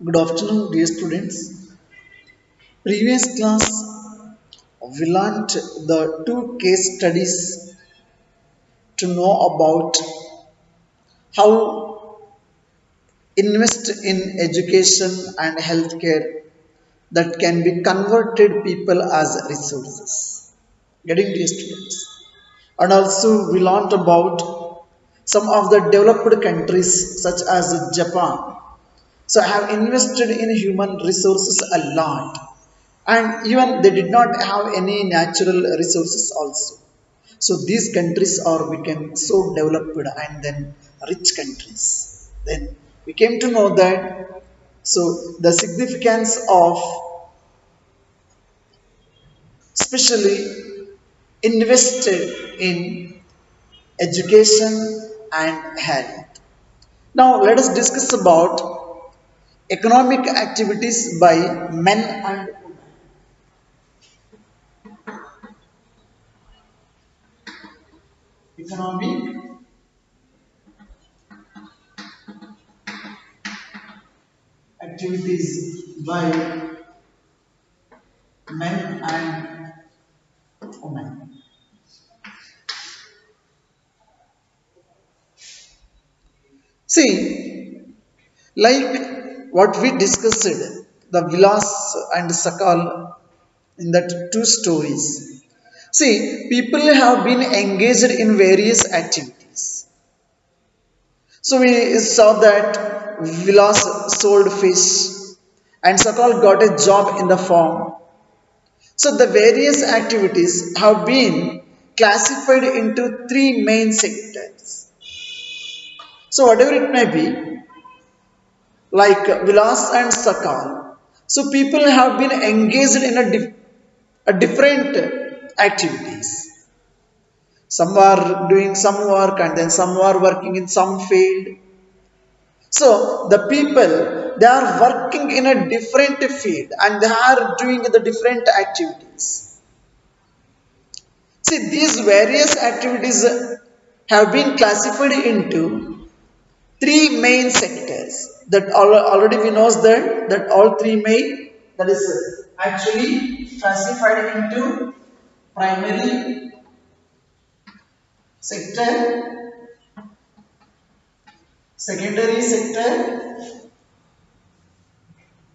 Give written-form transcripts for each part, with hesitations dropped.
Good afternoon, dear students. Previous class, we learnt the two case studies to know about how invest in education and healthcare that can be converted people as resources. Getting dear students. And also we learnt about some of the developed countries such as Japan. So I have invested in human resources a lot, and even they did not have any natural resources also. So these countries are became so developed and then rich countries. Then we came to know that so the significance of especially invested in education and health. Now let us discuss about economic activities by men and economic activities by men and women. See, like what we discussed, the Vilas and Sakal in that two stories. See, people have been engaged in various activities. So we saw that Vilas sold fish and Sakal got a job in the farm. So the various activities have been classified into three main sectors. So whatever it may be, like Vilas and Sakal, so people have been engaged in a different activities. Some are doing some work and then some are working in some field. So the people they are working in a different field and they are doing the different activities. See, these various activities have been classified into three main sectors. That already we know that all three main that is actually classified into primary sector, secondary sector,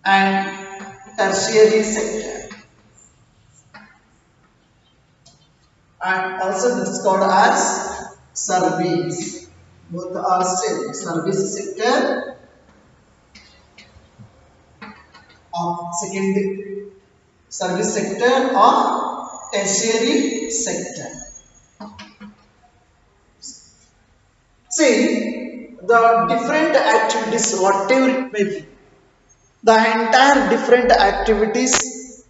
and tertiary sector, and also this is called as service. Both are same service sector of second service sector or tertiary sector. See, the different activities, whatever it may be, the entire different activities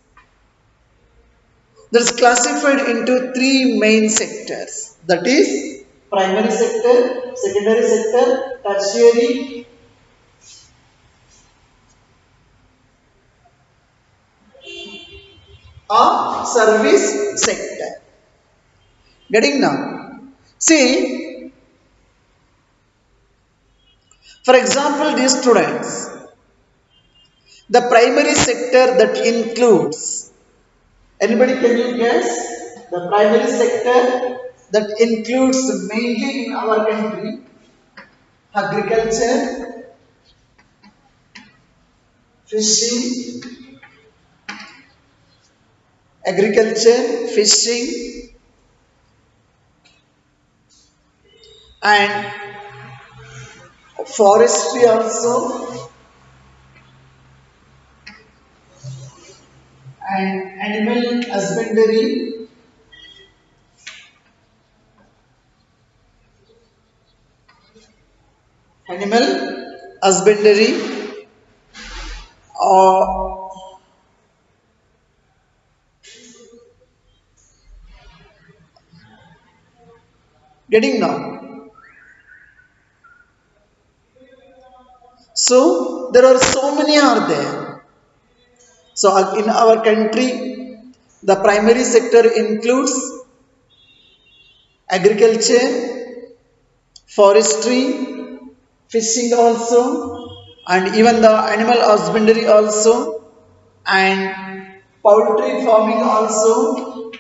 that is classified into three main sectors. That is primary sector, secondary sector, tertiary or service sector. Getting now? See, for example, these students, the primary sector that includes, anybody can you guess? The primary sector that includes mainly in our country agriculture, fishing, fishing, and forestry also, and animal husbandry, animal husbandry, or getting now. So there are so many are there. So in our country, the primary sector includes agriculture, forestry, fishing also, and even the animal husbandry also, and poultry farming also,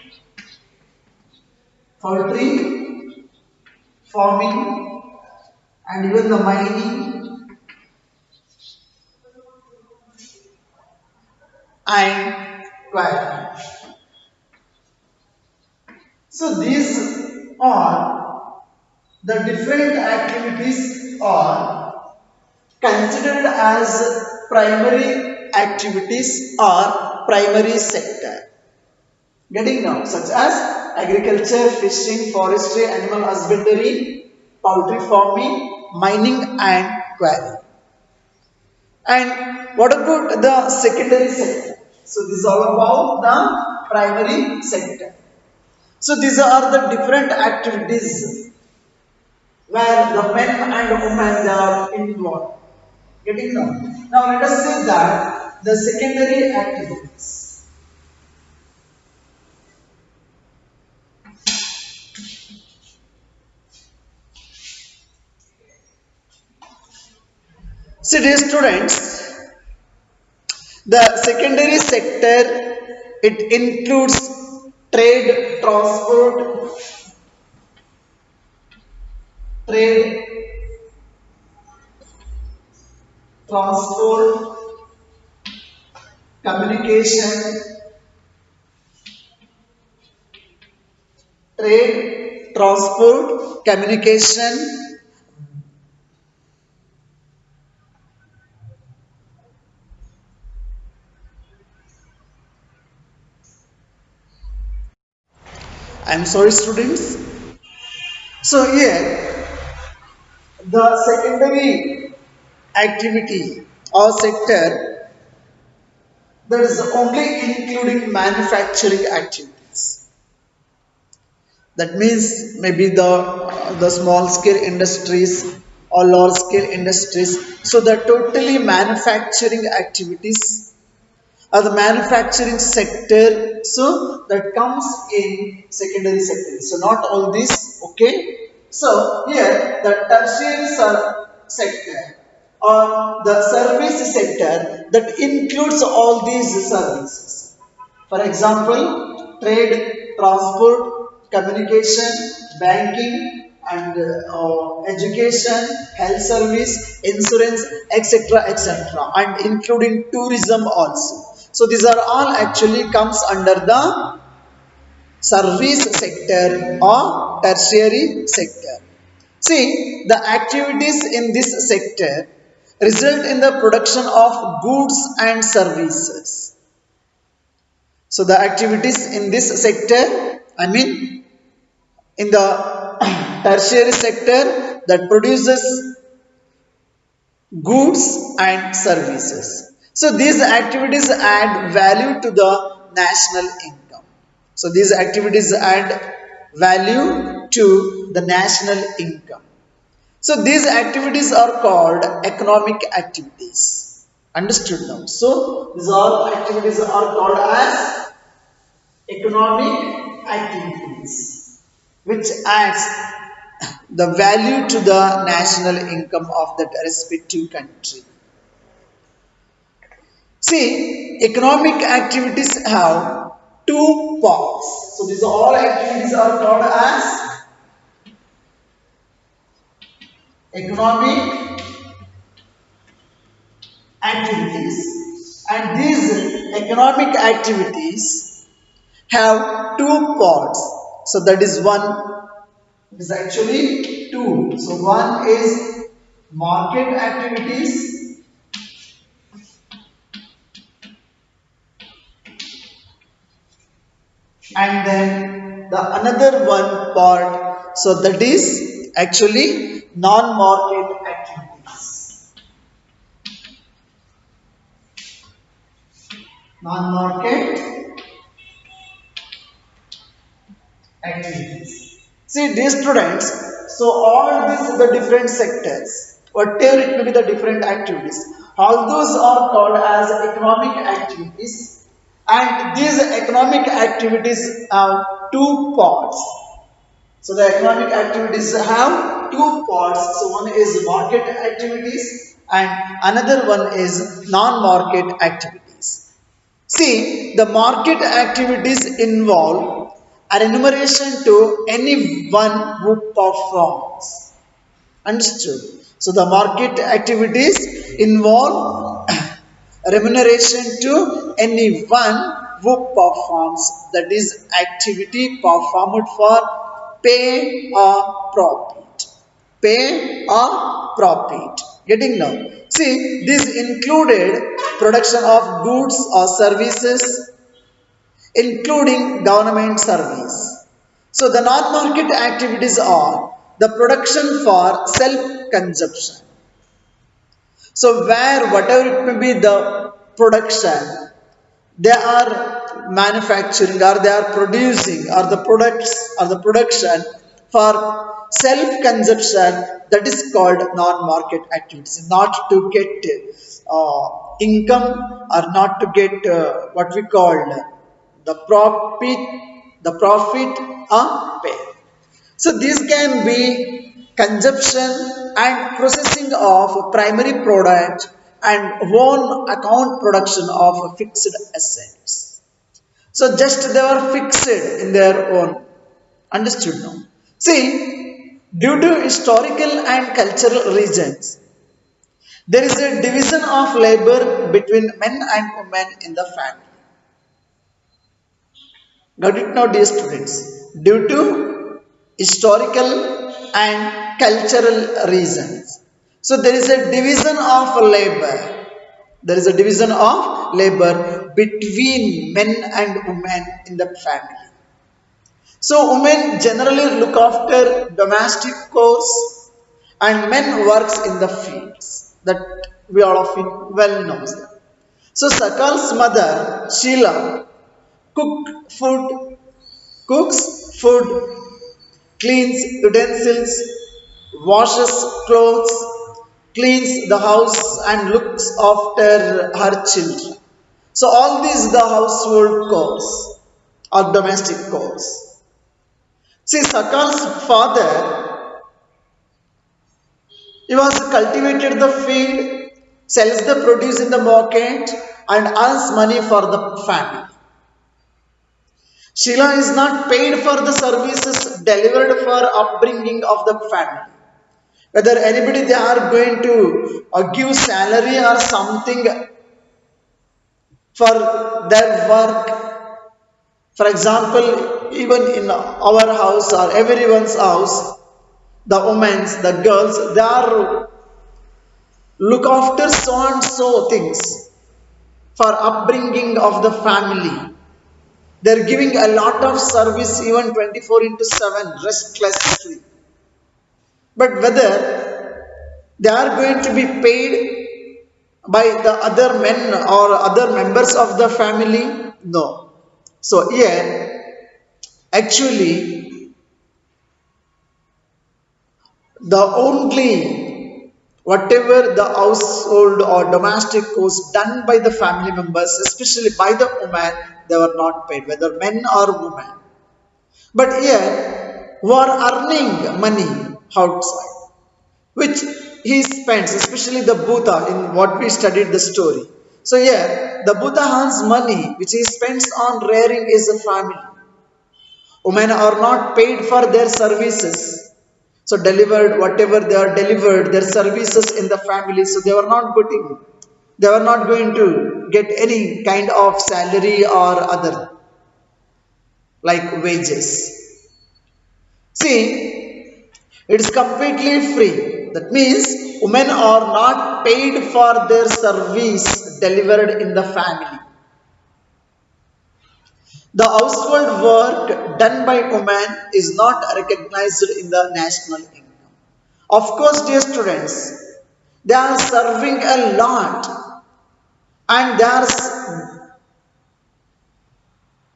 poultry farming, and even the mining and quarry. So these are the different activities are considered as primary activities or primary sector. Getting now, such as agriculture, fishing, forestry, animal husbandry, poultry farming, mining, and quarry. And what about the secondary sector? So, this is all about the primary sector. So, these are the different activities where the men and women they are involved. Getting now. Now, let us say that the secondary activities. See, dear students, the secondary sector it includes trade, trade, transport, communication, trade, transport, communication. I'm sorry, students. So here, the secondary activity or sector that is only including manufacturing activities. That means maybe the small scale industries or large scale industries. So the totally manufacturing activities or the manufacturing sector. So that comes in secondary sector. So not all this. Okay. So here the tertiary sector or the service sector that includes all these services. For example, trade, transport, communication, banking, and education, health service, insurance, etc., etc., and including tourism also. So these are all actually comes under the service sector or tertiary sector. See, the activities in this sector result in the production of goods and services. So the activities in this sector, I mean in the tertiary sector that produces goods and services. So these activities add value to the national income. So these activities add value to the national income. So these activities are called economic activities. Understood now? So these all activities are called as economic activities which adds the value to the national income of that respective country. See, economic activities have two parts. So these all activities are called as economic activities, and these economic activities have two parts. So that is one. It is actually two. So one is market activities and then the another one part. So that is actually non-market activities. Non-market activities. See, these students, so all these are the different sectors, whatever it may be the different activities, all those are called as economic activities, and these economic activities have two parts. So the economic activities have two parts. So one is market activities and another one is non-market activities. See, the market activities involve a remuneration to anyone who performs. Understood? So the market activities involve remuneration to anyone who performs, that is activity performed for pay or profit. Pay or profit. Getting now? See, this included production of goods or services, including government service. So the non-market activities are the production for self-consumption. So where whatever it may be the production, they are manufacturing or they are producing or the products or the production for self-consumption, that is called non-market activities. Not to get income or not to get what we call the profit, or pay. So these can be consumption and processing of primary product and own account production of fixed assets. So just they were fixed in their own. Understood now? See, due to historical and cultural reasons, there is a division of labor between men and women in the family. Got it now, dear students? Due to historical and cultural reasons. So there is a division of labor. There is a division of labor between men and women in the family. So women generally look after domestic chores and men works in the fields. That we all of it well knows that. So Sakal's mother, Sheila, cook food, cooks food, cleans utensils, washes clothes, cleans the house and looks after her children. So all these the household chores or domestic chores. See, Sakal's father, he was cultivated the field, sells the produce in the market and earns money for the family. Sheila is not paid for the services delivered for upbringing of the family. Whether anybody they are going to give salary or something for their work. For example, even in our house or everyone's house, the women, the girls, they are look after so and so things for upbringing of the family. They're giving a lot of service even 24 into 7 restlessly. But whether they are going to be paid by the other men or other members of the family, no. So here actually the only whatever the household or domestic chores done by the family members, especially by the woman, they were not paid, whether men or women. But here, who are earning money outside, which he spends, especially the Buddha in what we studied the story. So here, the Buddha earns money which he spends on rearing his family. Women are not paid for their services. So delivered whatever they are delivered, their services in the family. So they were not going to get any kind of salary or other like wages. See, it is completely free. That means women are not paid for their service delivered in the family. The household work done by women is not recognized in the national income. Of course, dear students, they are serving a lot and they are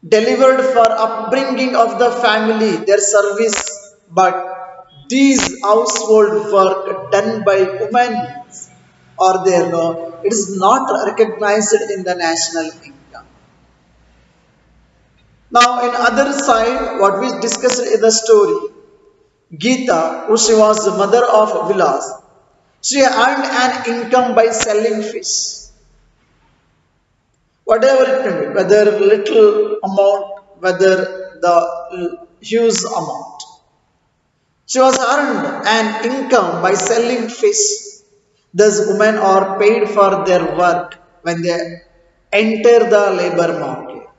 delivered for upbringing of the family, their service, but these household work done by women are there, no, it is not recognized in the national income. Now, in other side, what we discussed in the story, Geeta, who she was the mother of Vilas, she earned an income by selling fish, whatever it may be, whether little amount, whether the huge amount. She was earned an income by selling fish. Thus, women are paid for their work when they enter the labor market.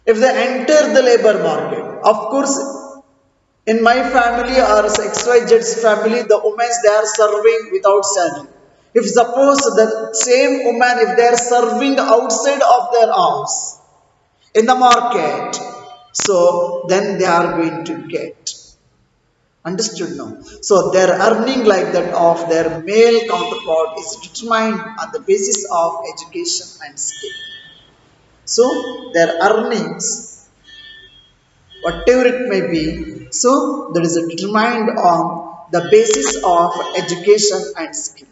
If they enter the labor market, of course, in my family or XYZ's family, the women they are serving without salary. If suppose the same woman, if they are serving outside of their house in the market, so then they are going to get. Understood now? So their earning like that of their male counterpart is determined on the basis of education and skill. So their earnings, whatever it may be, so that is determined on the basis of education and skill.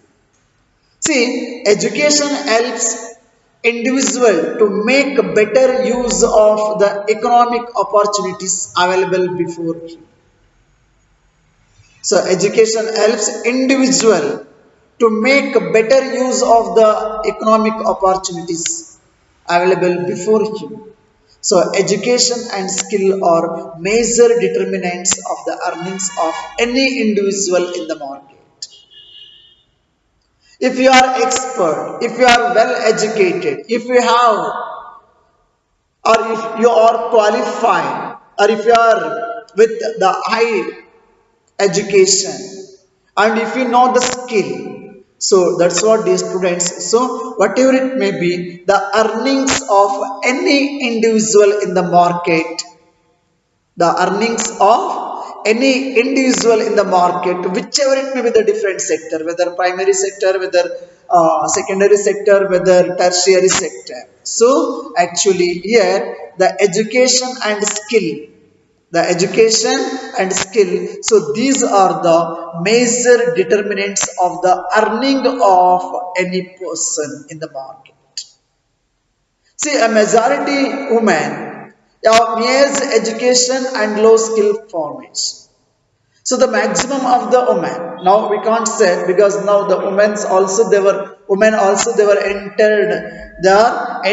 See, education helps individual to make better use of the economic opportunities available before him. So education helps individual to make better use of the economic opportunities available before him. So education and skill are major determinants of the earnings of any individual in the market. If you are expert, if you are well educated, if you have or if you are qualified or if you are with the high education and if you know the skill, so that's what these students, so whatever it may be, the earnings of any individual in the market, the earnings of any individual in the market, whichever it may be, the different sector, whether primary sector, whether secondary sector, whether tertiary sector. So actually here the education and skill, the education and skill, so these are the major determinants of the earning of any person in the market. See, a majority women have mere education and low skill formation. So the maximum of the women, now we can't say because now the women also they were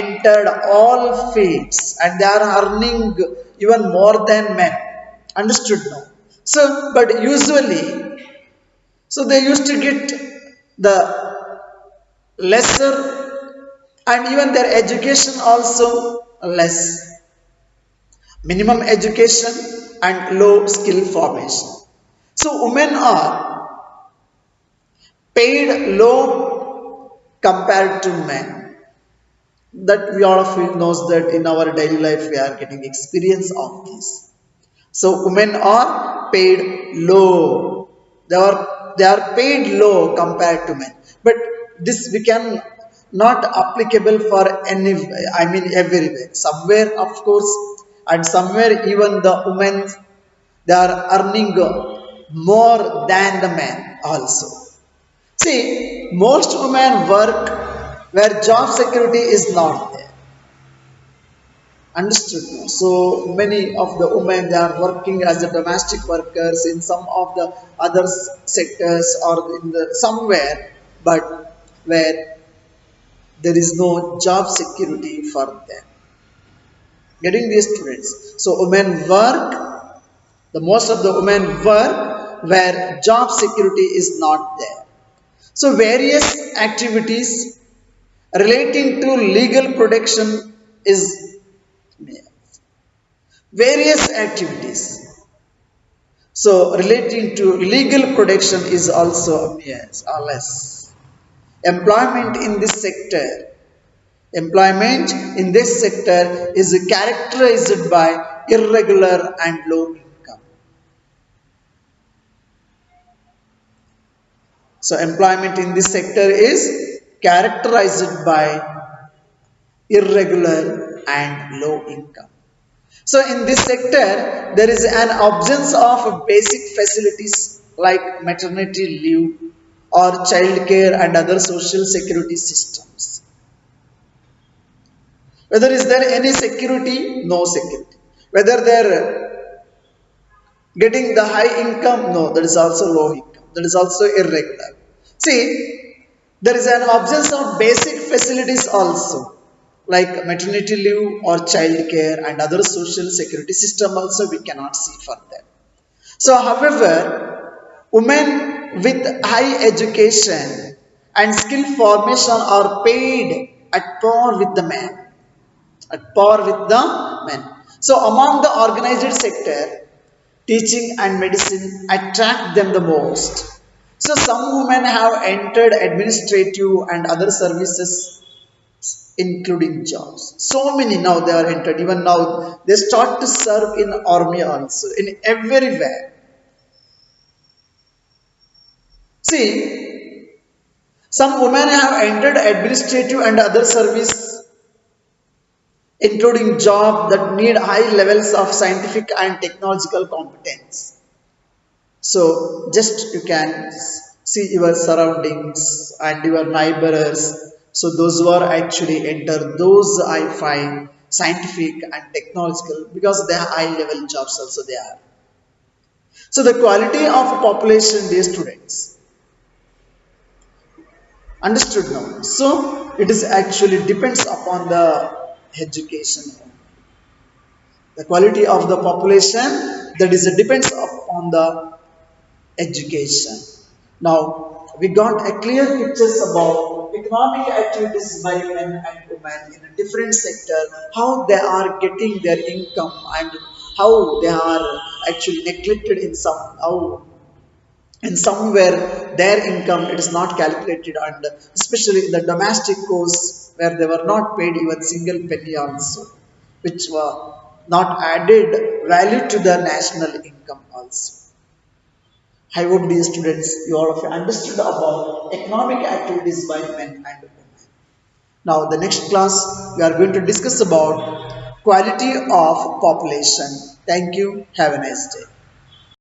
entered all fields and they are earning even more than men. Understood now? So but usually, so they used to get the lesser and even their education also less, minimum education and low skill formation. So women are paid low compared to men. That we all of you knows that in our daily life we are getting experience of this. So women are paid low. They are paid low compared to men. But this we can not applicable for any, I mean everywhere. Somewhere of course, and somewhere even the women they are earning more than the men also. See, most women work where job security is not there. Understood. No? So many of the women they are working as the domestic workers in some of the other sectors or in the somewhere, but where there is no job security for them. Getting these students. So women work. The most of the women work where job security is not there. So various activities relating to legal protection is various activities. So relating to legal protection is also yes or less. Employment in this sector. Employment in this sector is characterized by irregular and low income. So employment in this sector is characterized by irregular and low income. So in this sector, there is an absence of basic facilities like maternity leave or child care and other social security systems. Whether is there any security? No security. Whether there Getting the high income, no, that is also low income. That is also irregular. See, there is an absence of basic facilities also, like maternity leave or child care and other social security system also we cannot see for them. So, however, women with high education and skill formation are paid at par with the men, at par with the men. So, among the organized sector, teaching and medicine attract them the most. So, some women have entered administrative and other services, including jobs. So many now they are entered. Even now they start to serve in army also in everywhere. See, some women have entered administrative and other service, including job that need high levels of scientific and technological competence. So just you can see your surroundings and your neighbors. So those who are actually enter those I find scientific and technological because they are high level jobs also they are. So the quality of population, dear students, understood now. So it is actually depends upon the education. The quality of the population that is depends upon the education. Now we got a clear pictures about economic activities by men and women in a different sector, how they are getting their income and how they are actually neglected in some how in somewhere their income it is not calculated and especially in the domestic course where they were not paid even single penny also, which were not added value to the national income also. I hope these students you all of you understood about economic activities by men and women. Now the next class we are going to discuss about quality of population. Thank you, have a nice day.